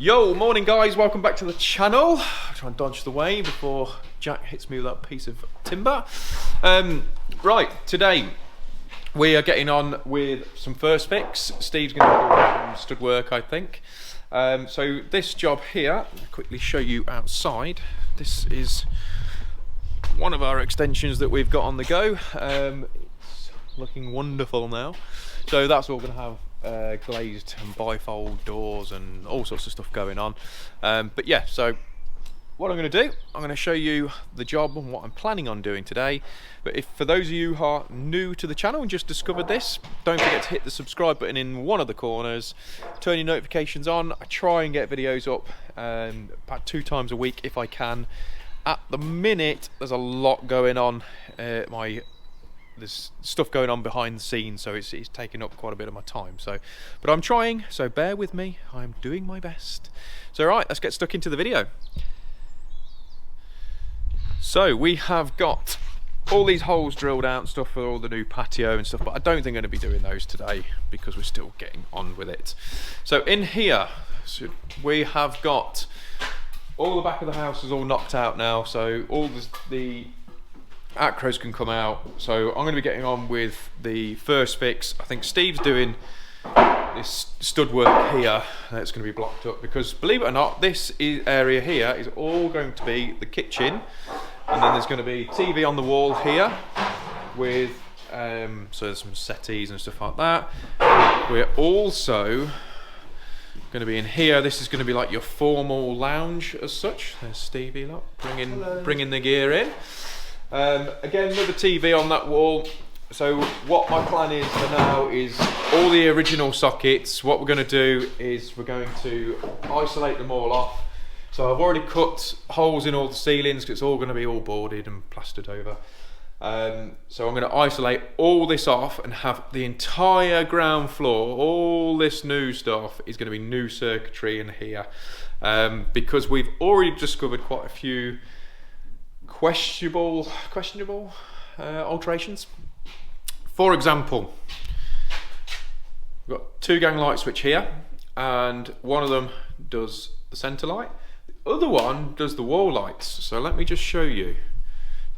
Yo, morning guys, welcome back to the channel. I'll try and dodge the way before Jack hits me with that piece of timber. Right, today we are getting on with some first fix. Steve's going to do some stud work, I think. So this job here, I'll quickly show you outside. This is one of our extensions that we've got on the go. It's looking wonderful now. So that's all going to have glazed and bifold doors and all sorts of stuff going on. But yeah, so what I'm going to do, I'm going to show you the job and what I'm planning on doing today. But if for those of you who are new to the channel and just discovered this, don't forget to hit the subscribe button in one of the corners, turn your notifications on. I try and get videos up about 2 times a week if I can. At the minute there's a lot going on, there's stuff going on behind the scenes, so it's taking up quite a bit of my time. But I'm trying, so bear with me. I'm doing my best. So right, let's get stuck into the video. So we have got all these holes drilled out and stuff for all the new patio and stuff, but I don't think I'm going to be doing those today because we're still getting on with it. So in here, we have got all the back of the house is all knocked out now, so all the acros can come out. So I'm going to be getting on with the first fix. I think Steve's doing this stud work here that's going to be blocked up because, believe it or not, this area here is all going to be the kitchen, and then there's going to be TV on the wall here with so there's some settees and stuff like that. We're also going to be in here. This is going to be like your formal lounge as such. There's Stevie, look, bringing the gear in. Again, another TV on that wall. So what my plan is for now is all the original sockets. What we're going to do is we're going to isolate them all off. So I've already cut holes in all the ceilings because it's all going to be all boarded and plastered over. So I'm going to isolate all this off and have the entire ground floor, all this new stuff is going to be new circuitry in here, because we've already discovered quite a few questionable alterations. For example, we've got 2 gang light switch here, and one of them does the centre light, the other one does the wall lights. So let me just show you.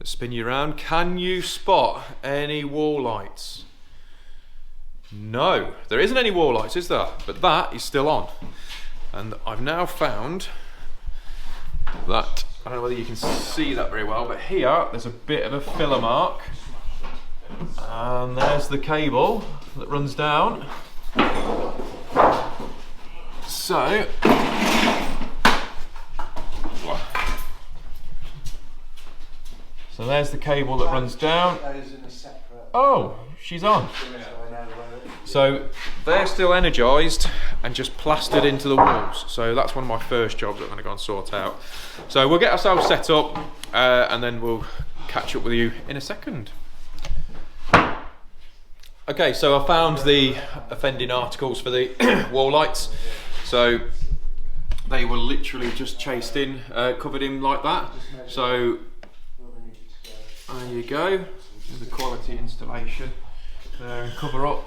Let's spin you around. Can you spot any wall lights? No, there isn't any wall lights, is there? But that is still on, and I've now found that, I don't know whether you can see that very well, but here there's a bit of a filler mark, and there's the cable that runs down. So there's the cable that runs down. Oh, she's on. So they're still energised and just plastered into the walls. So that's one of my first jobs that I'm going to go and sort out. So we'll get ourselves set up and then we'll catch up with you in a second. Okay, so I found the offending articles for the wall lights. So they were literally just chased in, covered in like that. So there you go, there's the quality installation there and cover up.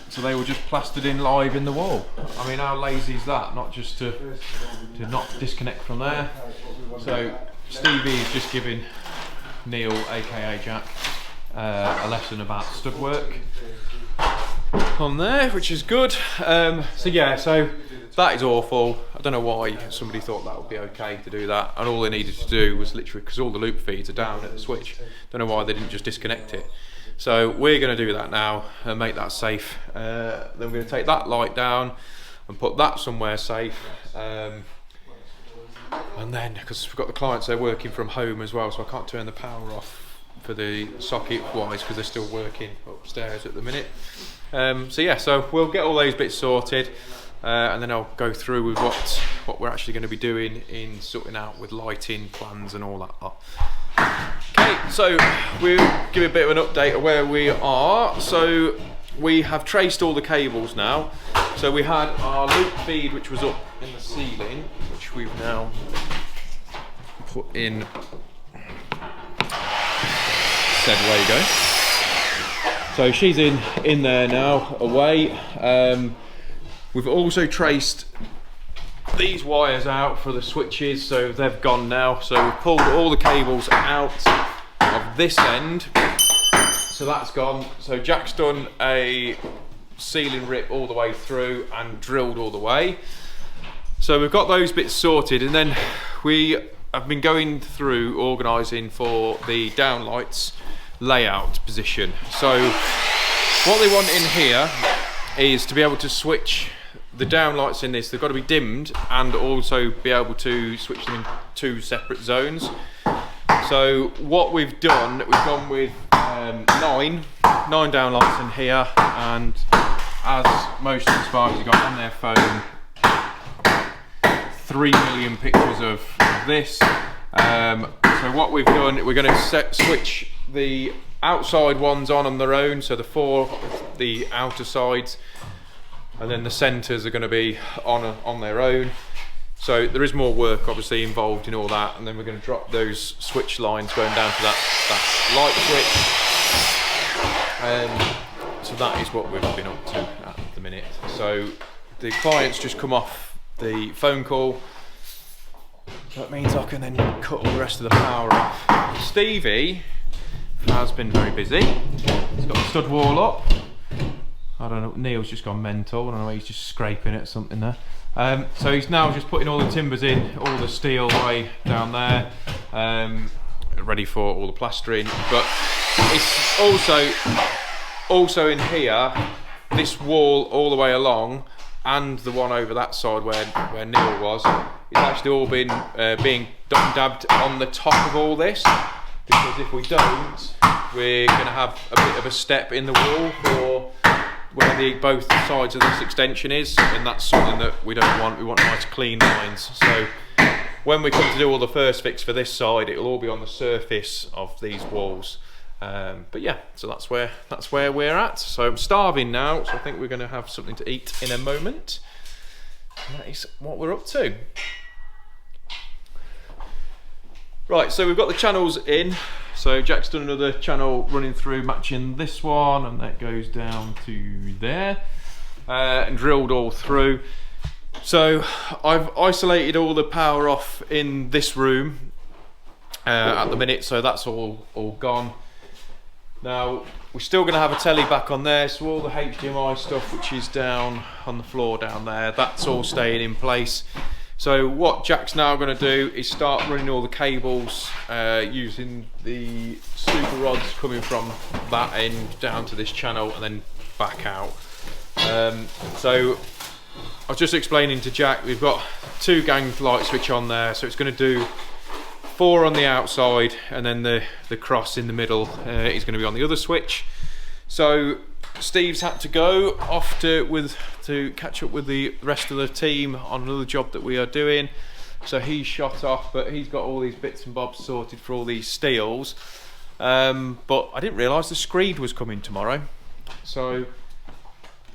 So they were just plastered in live in the wall. I mean, how lazy is that? Not just to not disconnect from there. So Stevie is just giving Neil, aka Jack, a lesson about stud work on there, which is good. So yeah, so that is awful. I don't know why somebody thought that would be okay to do that, and all they needed to do was literally, because all the loop feeds are down at the switch, don't know why they didn't just disconnect it. So we're going to do that now and make that safe. Then we're going to take that light down and put that somewhere safe, and then, because we've got the clients, they're working from home as well, so I can't turn the power off for the socket wise because they're still working upstairs at the minute. So yeah, so we'll get all those bits sorted, and then I'll go through with what we're actually going to be doing in sorting out with lighting plans and all that lot. Okay, so we'll give you a bit of an update of where we are. So we have traced all the cables now. So we had our loop feed, which was up in the ceiling, which we've now put in said way you go. So she's in there now, away. We've also traced these wires out for the switches, so they've gone now. So we've pulled all the cables out of this end, so that's gone. So Jack's done a sealing rip all the way through and drilled all the way. So we've got those bits sorted, and then we have been going through organising for the downlights layout position. So what they want in here is to be able to switch the downlights in this. They've got to be dimmed and also be able to switch them in 2 separate zones. So what we've done, we've gone with 9 downlights in here, and as most of the sparkies have got on their phone, 3 million pictures of this. So what we've done, we're going to switch the outside ones on their own, so the outer sides, and then the centres are going to be on their own. So there is more work obviously involved in all that, and then we're going to drop those switch lines going down to that light switch. So that is what we've been up to at the minute. So the client's just come off the phone call. That means I can then cut all the rest of the power off. Stevie has been very busy. He's got the stud wall up. I don't know, Neil's just gone mental. I don't know, he's just scraping at something there. So he's now just putting all the timbers in, all the steel way down there, ready for all the plastering. But it's also in here, this wall all the way along, and the one over that side where Neil was, it's actually all been being dabbed on the top of all this, because if we don't, we're going to have a bit of a step in the wall for where both sides of this extension is, and that's something that we don't want. We want nice clean lines. So when we come to do all the first fix for this side, it'll all be on the surface of these walls. But yeah, so that's where we're at. So I'm starving now, so I think we're going to have something to eat in a moment. And that is what we're up to. Right, so we've got the channels in. So Jack's done another channel running through, matching this one, and that goes down to there, and drilled all through. So I've isolated all the power off in this room at the minute, so that's all gone. Now we're still going to have a telly back on there, so all the HDMI stuff which is down on the floor down there, that's all staying in place. So what Jack's now going to do is start running all the cables using the super rods coming from that end down to this channel and then back out. So I was just explaining to Jack, we've got 2 gang light switch on there, so it's going to do 4 on the outside, and then the cross in the middle is going to be on the other switch. So Steve's had to go off to catch up with the rest of the team on another job that we are doing. So he's shot off, but he's got all these bits and bobs sorted for all these steels. But I didn't realise the screed was coming tomorrow. So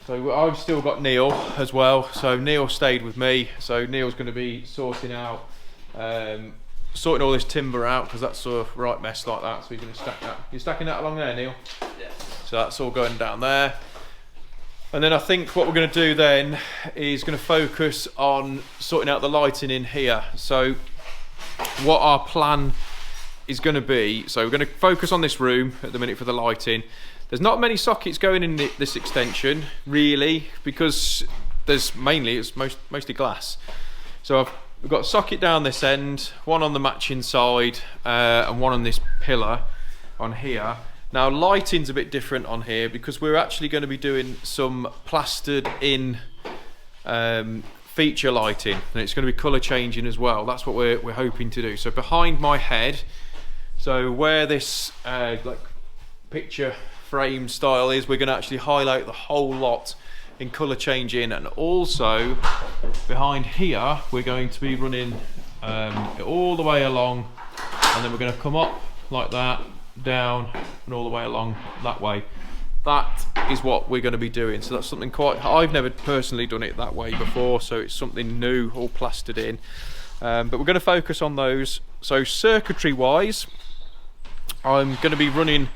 I've still got Neil as well. So Neil stayed with me. So Neil's going to be sorting all this timber out, because that's a right mess like that. So he's going to stack that. You're stacking that along there, Neil? Yeah. So that's all going down there. And then I think what we're going to do then is going to focus on sorting out the lighting in here. So what our plan is going to be, so we're going to focus on this room at the minute for the lighting. There's not many sockets going in this extension really, because it's mostly glass. So we've got a socket down this end, one on the matching side, and one on this pillar on here. Now lighting's a bit different on here, because we're actually going to be doing some plastered in feature lighting, and it's going to be colour changing as well. That's what we're hoping to do. So behind my head, so where this like picture frame style is, we're going to actually highlight the whole lot in colour changing, and also behind here we're going to be running all the way along, and then we're going to come up like that, down, and all the way along that way. That is what we're going to be doing. So that's something I've never personally done it that way before, so it's something new, all plastered in. But we're going to focus on those. So circuitry wise, I'm going to be running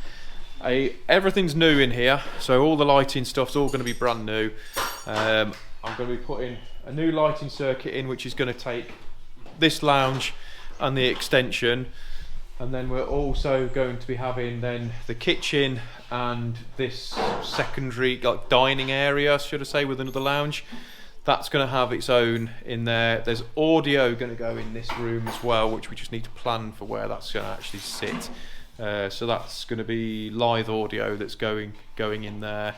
everything's new in here, so all the lighting stuff's all going to be brand new. I'm going to be putting a new lighting circuit in, which is going to take this lounge and the extension, and then we're also going to be having then the kitchen and this secondary like dining area, should I say, with another lounge. That's going to have its own in there. There's audio going to go in this room as well, which we just need to plan for where that's going to actually sit. So that's going to be live audio that's going in there.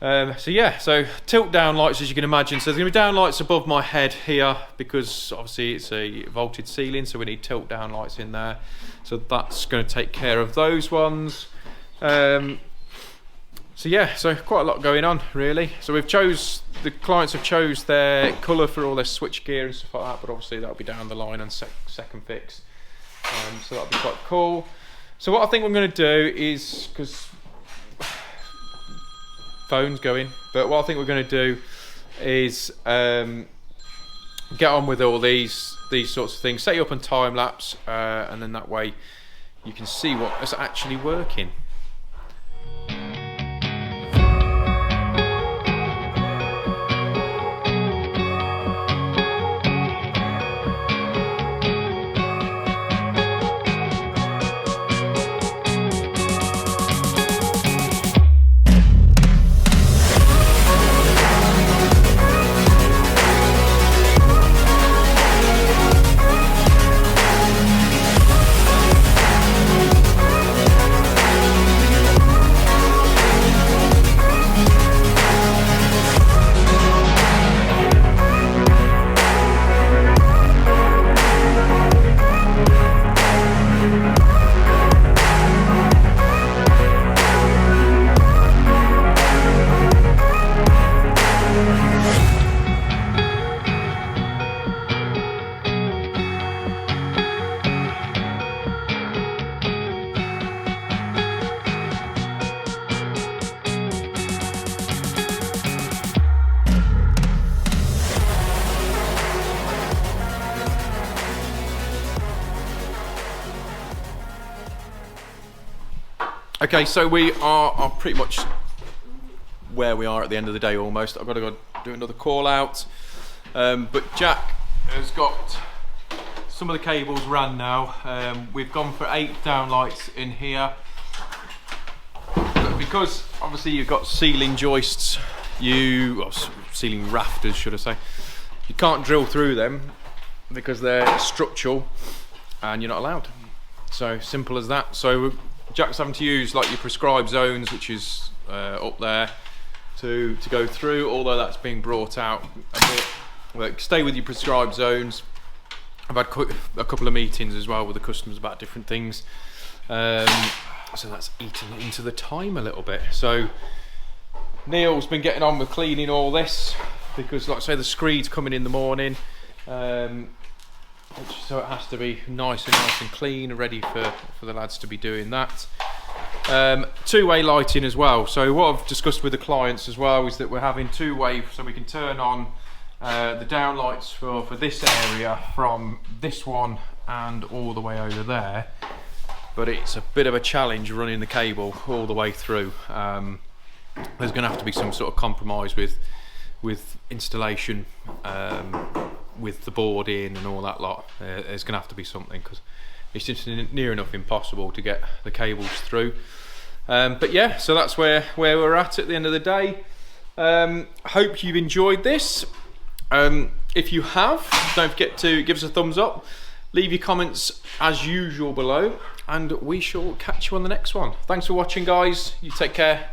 So yeah, so tilt down lights, as you can imagine. So there's going to be down lights above my head here because obviously it's a vaulted ceiling, so we need tilt down lights in there. So that's going to take care of those ones. So yeah, so quite a lot going on really. So the clients have chose their colour for all their switch gear and stuff like that, but obviously that'll be down the line on second fix. So that'll be quite cool. So what I think I'm going to do is, because phone's going, but what I think we're going to do is get on with all these sorts of things, set you up on time lapse, and then that way you can see what is actually working. Okay, so we are pretty much where we are at the end of the day almost. I've got to go do another call out. But Jack has got some of the cables ran now. We've gone for 8 downlights in here. But because obviously you've got ceiling joists, ceiling rafters should I say, you can't drill through them because they're structural and you're not allowed. So simple as that. So Jack's having to use like your prescribed zones, which is up there, to go through, although that's being brought out a bit. Like, stay with your prescribed zones. I've had a couple of meetings as well with the customers about different things. So that's eating into the time a little bit. So Neil's been getting on with cleaning all this because, like I say, the screed's coming in the morning. So it has to be nice and clean and ready for the lads to be doing that. Two-way lighting as well. So what I've discussed with the clients as well is that we're having two-way, so we can turn on the downlights for this area from this one and all the way over there. But it's a bit of a challenge running the cable all the way through. There's going to have to be some sort of compromise with installation, with the board in and all that lot. There's going to have to be something because it's just near enough impossible to get the cables through. But yeah, so that's where we're at the end of the day. Hope you've enjoyed this. If you have, don't forget to give us a thumbs up, leave your comments as usual below, and we shall catch you on the next one. Thanks for watching, guys. You take care.